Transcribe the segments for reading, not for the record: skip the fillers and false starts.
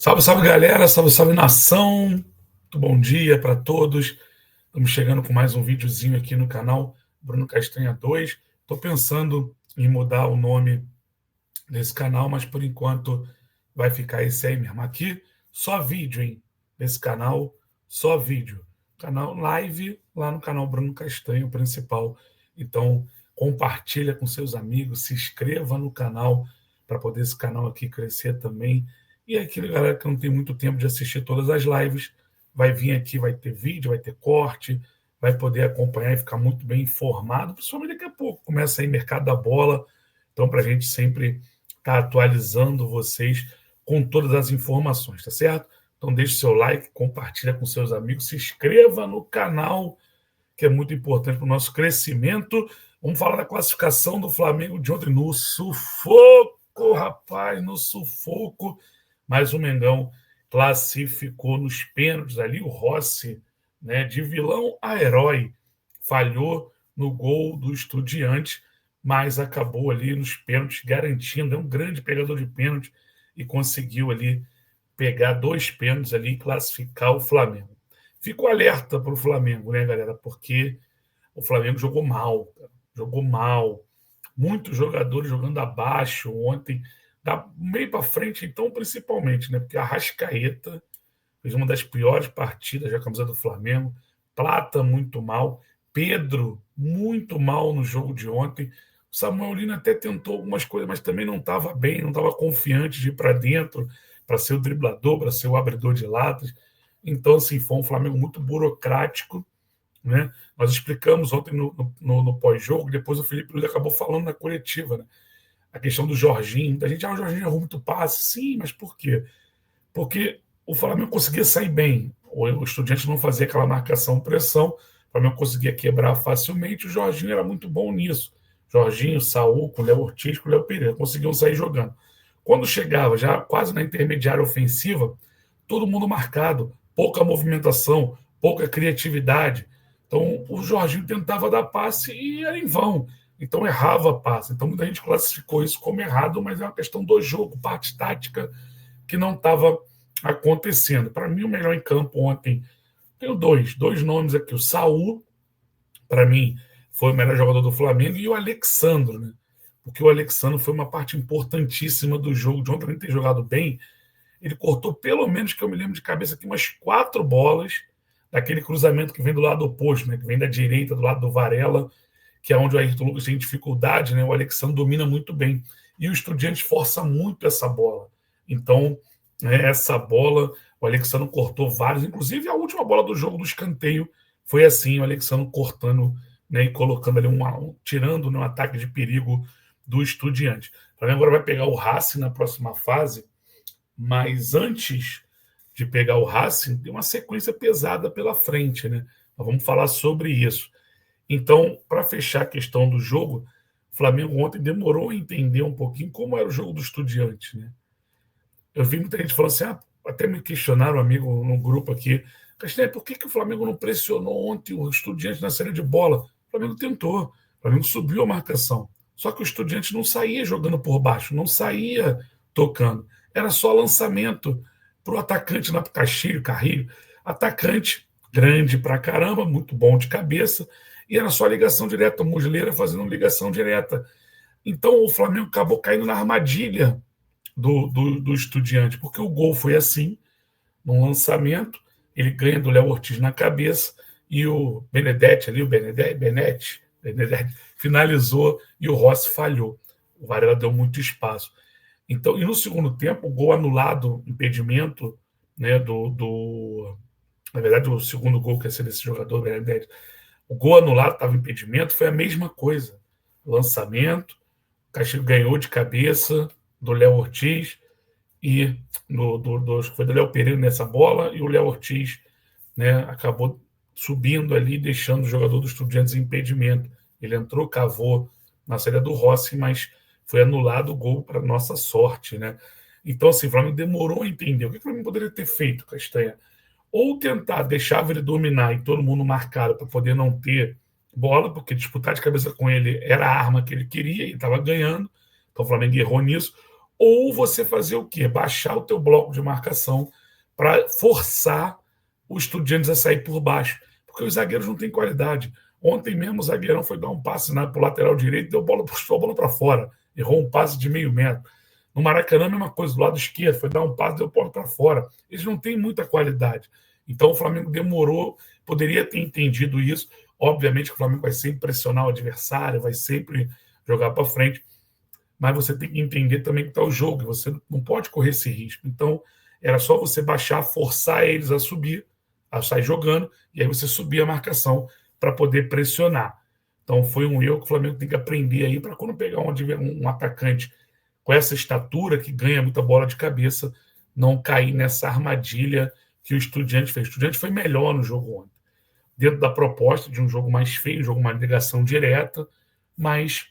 Salve, salve galera, salve, salve nação. Muito bom dia para todos. Estamos chegando com mais um videozinho aqui no canal Bruno Castanha 2. Estou pensando em mudar o nome desse canal, mas por enquanto vai ficar esse aí mesmo. Aqui só vídeo, hein? Nesse canal, só vídeo. Canal live lá no canal Bruno Castanho, o principal. Então, compartilha com seus amigos, se inscreva no canal para poder esse canal aqui crescer também. E aquele galera que não tem muito tempo de assistir todas as lives, vai vir aqui, vai ter vídeo, vai ter corte, vai poder acompanhar e ficar muito bem informado, principalmente daqui a pouco. Começa aí mercado da bola, então para a gente sempre estar atualizando vocês com todas as informações, tá certo? Então deixe seu like, compartilha com seus amigos, se inscreva no canal, que é muito importante para o nosso crescimento. Vamos falar da classificação do Flamengo de ontem no sufoco, rapaz, no sufoco. Mas o Mengão classificou nos pênaltis ali, o Rossi, né, de vilão a herói, falhou no gol do Estudiantes, mas acabou ali nos pênaltis garantindo, é um grande pegador de pênalti e conseguiu ali pegar 2 pênaltis ali e classificar o Flamengo. Fico alerta para o Flamengo, né, galera? Porque o Flamengo jogou mal, cara. Jogou mal. Muitos jogadores jogando abaixo ontem, da meio para frente, então, principalmente, né? Porque a Arrascaeta fez uma das piores partidas da camisa do Flamengo. Plata muito mal. Pedro muito mal no jogo de ontem. O Samuel Lino até tentou algumas coisas, mas também não estava bem, não estava confiante de ir para dentro, para ser o driblador, para ser o abridor de latas. Então, assim, foi um Flamengo muito burocrático, né? Nós explicamos ontem no pós-jogo, depois o Felipe Luiz acabou falando na coletiva, né? A questão do Jorginho. A gente, o Jorginho errou muito passe. Sim, mas por quê? Porque o Flamengo conseguia sair bem. O Estudiante não fazia aquela marcação-pressão. O Flamengo conseguia quebrar facilmente. O Jorginho era muito bom nisso. Jorginho, Saúl, com o Léo Ortiz, com o Léo Pereira, conseguiam sair jogando. Quando chegava já quase na intermediária ofensiva, todo mundo marcado, pouca movimentação, pouca criatividade. Então o Jorginho tentava dar passe e era em vão. Então errava passe. Então muita gente classificou isso como errado, mas é uma questão do jogo, parte tática que não estava acontecendo. Para mim, o melhor em campo ontem, tenho dois nomes aqui. O Saúl, para mim, foi o melhor jogador do Flamengo, e o Alexandro, né? Porque o Alexandro foi uma parte importantíssima do jogo. De ontem, ele ter jogado bem, ele cortou, pelo menos que eu me lembro de cabeça aqui, umas 4 bolas daquele cruzamento que vem do lado oposto, né? Que vem da direita, do lado do Varela, que é onde o Ayrton Lucas tem dificuldade, né? O Alexandre domina muito bem. E o Estudiantes força muito essa bola. Então, né, essa bola, o Alexandre cortou vários, inclusive a última bola do jogo do escanteio foi assim, o Alexandre cortando, né, e colocando ali tirando, né, um ataque de perigo do Estudiante. O Flamengo agora vai pegar o Racing na próxima fase, mas antes de pegar o Racing, tem uma sequência pesada pela frente, né? Nós vamos falar sobre isso. Então, para fechar a questão do jogo, o Flamengo ontem demorou a entender um pouquinho como era o jogo do Estudiante, né? Eu vi muita gente falando assim, até me questionaram, um amigo no grupo aqui, Castanha, por que o Flamengo não pressionou ontem o Estudiante na série de bola? O Flamengo tentou, o Flamengo subiu a marcação. Só que o Estudiante não saía jogando por baixo, não saía tocando. Era só lançamento para o atacante na Carrilho. Atacante grande pra caramba, muito bom de cabeça, e era só ligação direta, o Muslera fazendo ligação direta. Então o Flamengo acabou caindo na armadilha do Estudiante, porque o gol foi assim, num lançamento, ele ganha do Léo Ortiz na cabeça, e o Benedetti ali, Benedetti finalizou e o Rossi falhou. O Varela deu muito espaço. Então, e no segundo tempo, o gol anulado, impedimento, né, na verdade, o segundo gol que ia ser desse jogador, Benedetti, o gol anulado estava impedimento, foi a mesma coisa. Lançamento, o Castilho ganhou de cabeça do Léo Ortiz, e acho que foi do Léo Pereira nessa bola, e o Léo Ortiz, né, acabou subindo ali, deixando o jogador do Estudiantes em impedimento. Ele entrou, cavou na saída do Rossi, mas foi anulado o gol para nossa sorte, né? Então, assim, o Flamengo demorou a entender. O que o Flamengo poderia ter feito, Castanha? Ou tentar deixar ele dominar e todo mundo marcado para poder não ter bola, porque disputar de cabeça com ele era a arma que ele queria e estava ganhando. Então o Flamengo errou nisso. ou você fazer o quê? Baixar o teu bloco de marcação para forçar os Estudiantes a sair por baixo, porque os zagueiros não têm qualidade. Ontem mesmo o zagueirão foi dar um passe para o lateral direito, puxou a bola para fora, errou um passe de meio metro. No Maracanã, a mesma coisa, do lado esquerdo, foi dar um passe, deu a bola para fora. Eles não têm muita qualidade. Então o Flamengo demorou, poderia ter entendido isso. Obviamente que o Flamengo vai sempre pressionar o adversário, vai sempre jogar para frente, mas você tem que entender também que está o jogo, você não pode correr esse risco. Então, era só você baixar, forçar eles a subir, a sair jogando, e aí você subir a marcação para poder pressionar. Então, foi um erro que o Flamengo tem que aprender aí para quando pegar um atacante com essa estatura, que ganha muita bola de cabeça, não cair nessa armadilha que o Estudiantes fez. O Estudiantes foi melhor no jogo ontem, dentro da proposta de um jogo mais feio, um jogo mais ligação direta, mas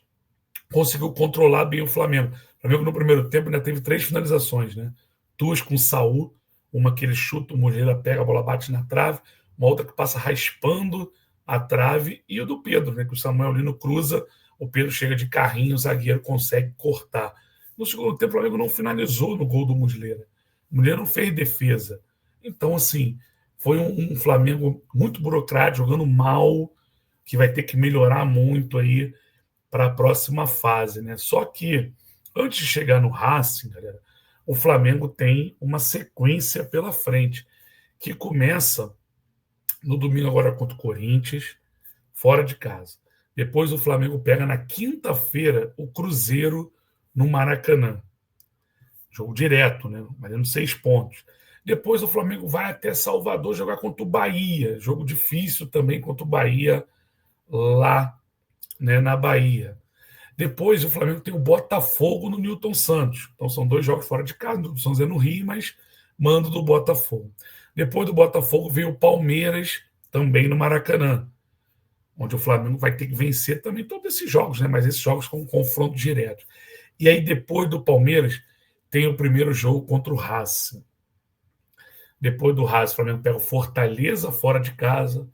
conseguiu controlar bem o Flamengo. O Flamengo no primeiro tempo ainda teve 3 finalizações, né? 2 com o Saul, uma que ele chuta, o Muslera pega, a bola bate na trave, uma outra que passa raspando a trave, e o do Pedro, né? Que o Samuel Lino cruza, o Pedro chega de carrinho, o zagueiro consegue cortar. No segundo tempo, o Flamengo não finalizou no gol do Muslera. O Muslera não fez defesa. Então, assim, foi um Flamengo muito burocrático, jogando mal, que vai ter que melhorar muito aí para a próxima fase, né? Só que antes de chegar no Racing, galera, o Flamengo tem uma sequência pela frente que começa no domingo agora contra o Corinthians, fora de casa. Depois o Flamengo pega na quinta-feira o Cruzeiro no Maracanã. Jogo direto, né? Valendo 6 pontos. Depois o Flamengo vai até Salvador jogar contra o Bahia. Jogo difícil também contra o Bahia lá, né, na Bahia. Depois o Flamengo tem o Botafogo no Newton Santos. Então são 2 jogos fora de casa. O Newton Santos é no Rio, mas mando do Botafogo. Depois do Botafogo veio o Palmeiras, também no Maracanã, onde o Flamengo vai ter que vencer também todos esses jogos, né? Mas esses jogos com confronto direto. E aí depois do Palmeiras tem o primeiro jogo contra o Racing. Depois do Racing, o Flamengo pega o Fortaleza fora de casa,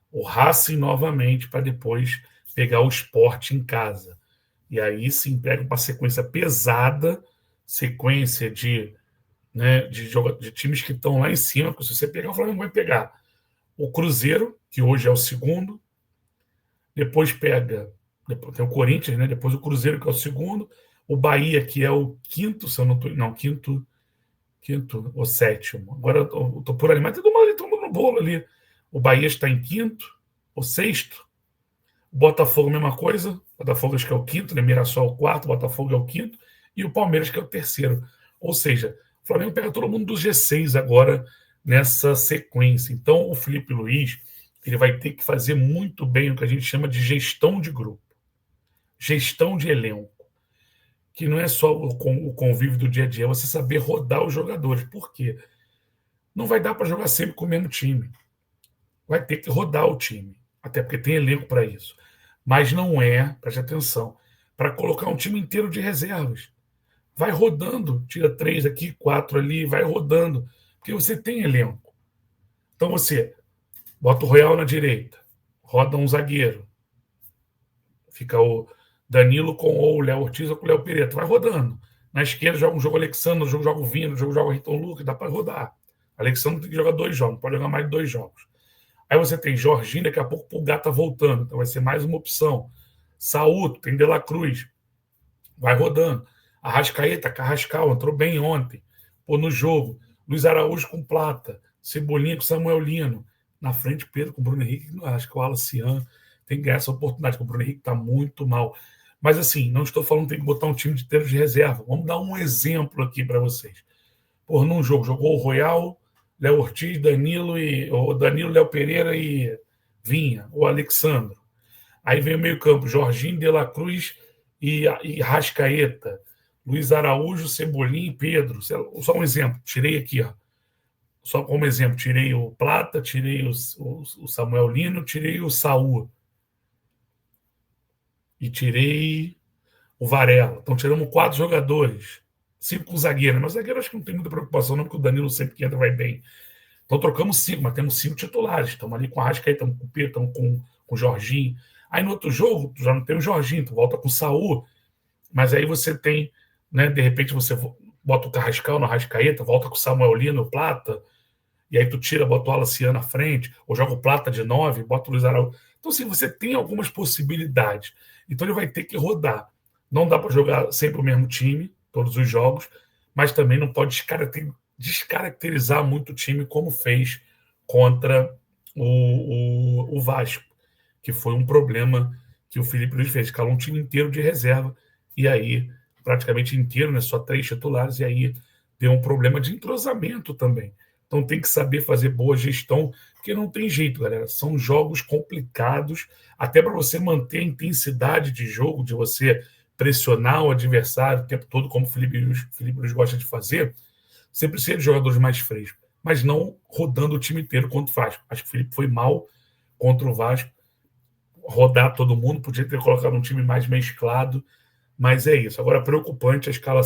o Racing novamente, para depois pegar o Sport em casa. E aí se emprega uma sequência pesada, sequência de times que estão lá em cima, porque se você pegar, o Flamengo vai pegar o Cruzeiro, que hoje é o segundo, depois depois tem o Corinthians, né? Depois o Cruzeiro, que é o segundo, o Bahia, que é o quinto, se eu não estou. Não, quinto ou sétimo. Agora eu estou por ali, mas todo mundo no bolo ali. O Bahia está em quinto ou sexto. O Botafogo, mesma coisa. O Botafogo acho que é o quinto, né? Mirassol é o quarto, o Botafogo é o quinto. E o Palmeiras, que é o terceiro. Ou seja, o Flamengo pega todo mundo do G6 agora nessa sequência. Então, o Felipe Luiz ele vai ter que fazer muito bem o que a gente chama de gestão de grupo, gestão de elenco, que não é só o convívio do dia a dia, é você saber rodar os jogadores. Por quê? Não vai dar para jogar sempre com o mesmo time. Vai ter que rodar o time, até porque tem elenco para isso. Mas não é, preste atenção, para colocar um time inteiro de reservas. Vai rodando, tira 3 aqui, 4 ali, vai rodando, porque você tem elenco. Então você bota o Royal na direita, roda um zagueiro, fica o Danilo com ou o Léo Ortiz ou com o Léo Pereira, vai rodando. Na esquerda joga um jogo Alexandre, um jogo joga o Vino, um jogo joga o Riton Lucas, dá para rodar. Alexandre tem que jogar 2 jogos, não pode jogar mais de 2 jogos. Aí você tem Jorginho, daqui a pouco o Pulgar tá voltando, então vai ser mais uma opção. Saúl, tem De La Cruz, vai rodando. Arrascaeta, Carrascal, entrou bem ontem, pô, no jogo. Luiz Araújo com Plata, Cebolinha com Samuel Lino. Na frente, Pedro com Bruno Henrique, acho que o Alacian tem que ganhar essa oportunidade, porque o Bruno Henrique está muito mal. Mas assim, não estou falando que tem que botar um time inteiro de reserva. Vamos dar um exemplo aqui para vocês. Por num jogo, jogou o Royal, Léo Ortiz, Danilo, Léo Pereira e Vinha, o Alexandre. Aí vem o meio-campo, Jorginho, De La Cruz e Rascaeta, Luiz Araújo, Cebolinha e Pedro. Só um exemplo, tirei aqui, ó. Só como exemplo, tirei o Plata, tirei o Samuel Lino, tirei o Saúl. E tirei o Varela. Então tiramos 4 jogadores. 5 com zagueiro. Mas o zagueiro acho que não tem muita preocupação, não, porque o Danilo sempre que entra vai bem. Então trocamos 5, mas temos 5 titulares. Estamos ali com a Arrascaeta, estamos com o Pedro, estamos com o Jorginho. Aí no outro jogo, tu já não tem o Jorginho, tu volta com o Saúl. Mas aí você tem né? De repente você bota o Carrascal no Arrascaeta, volta com o Samuel Lino, o Plata, e aí tu tira, bota o Alaciano na frente, ou joga o Plata de 9, bota o Luiz Araújo. Então, assim, você tem algumas possibilidades. Então ele vai ter que rodar. Não dá para jogar sempre o mesmo time, todos os jogos, mas também não pode descaracterizar muito o time como fez contra o Vasco, que foi um problema que o Felipe Luiz fez. Escalou um time inteiro de reserva, e aí, praticamente inteiro, né, só 3 titulares, e aí deu um problema de entrosamento também. Então tem que saber fazer boa gestão, porque não tem jeito, galera. São jogos complicados, até para você manter a intensidade de jogo, de você pressionar o adversário o tempo todo, como o Felipe Luiz gosta de fazer. Você precisa de jogadores mais frescos, mas não rodando o time inteiro contra o Vasco. Acho que o Felipe foi mal contra o Vasco, rodar todo mundo, podia ter colocado um time mais mesclado, mas é isso. Agora, preocupante a escala,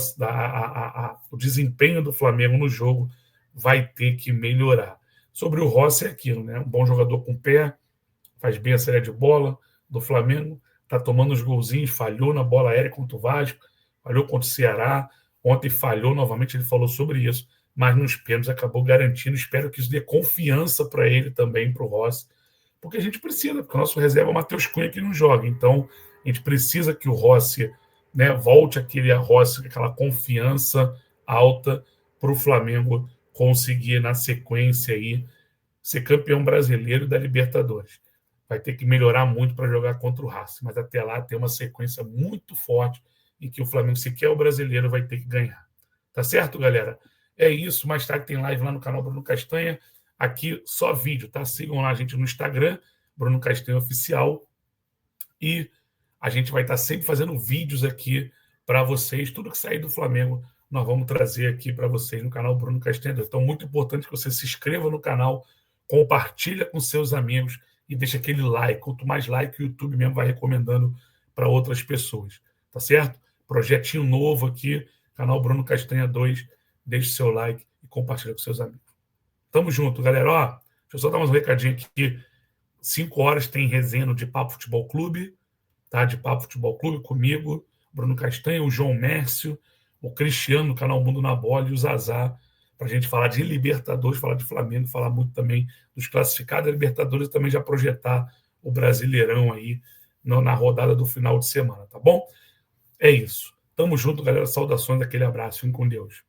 o desempenho do Flamengo no jogo vai ter que melhorar. Sobre o Rossi é aquilo, né? Um bom jogador com pé, faz bem a saída de bola do Flamengo, tá tomando os golzinhos, falhou na bola aérea contra o Vasco, falhou contra o Ceará, ontem falhou novamente, ele falou sobre isso, mas nos pênaltis acabou garantindo. Espero que isso dê confiança para ele também, para o Rossi, porque a gente precisa, porque o nosso reserva é o Matheus Cunha que não joga, então a gente precisa que o Rossi, né, volte aquele Rossi, aquela confiança alta para o Flamengo conseguir na sequência aí ser campeão brasileiro da Libertadores. Vai ter que melhorar muito para jogar contra o Racing, mas até lá tem uma sequência muito forte em que o Flamengo, se quer o brasileiro, vai ter que ganhar. Tá certo, galera? É isso. Mais tarde tem live lá no canal Bruno Castanha. Aqui só vídeo, tá? Sigam lá a gente no Instagram, Bruno Castanha Oficial. E a gente vai estar sempre fazendo vídeos aqui para vocês. Tudo que sair do Flamengo, nós vamos trazer aqui para vocês no canal Bruno Castanha. Então, muito importante que você se inscreva no canal, compartilha com seus amigos e deixa aquele like. Quanto mais like, o YouTube mesmo vai recomendando para outras pessoas. Tá certo? Projetinho novo aqui, canal Bruno Castanha 2. Deixe seu like e compartilha com seus amigos. Tamo junto, galera. Ó, deixa eu só dar um recadinho aqui. 5 horas tem resenha no De Papo Futebol Clube, tá? De Papo Futebol Clube comigo, Bruno Castanha, o João Mércio, o Cristiano do canal Mundo na Bola e o Zazá, para a gente falar de Libertadores, falar de Flamengo, falar muito também dos classificados da Libertadores e também já projetar o Brasileirão aí na rodada do final de semana, tá bom? É isso. Tamo junto, galera. Saudações, aquele abraço. Fiquem com Deus.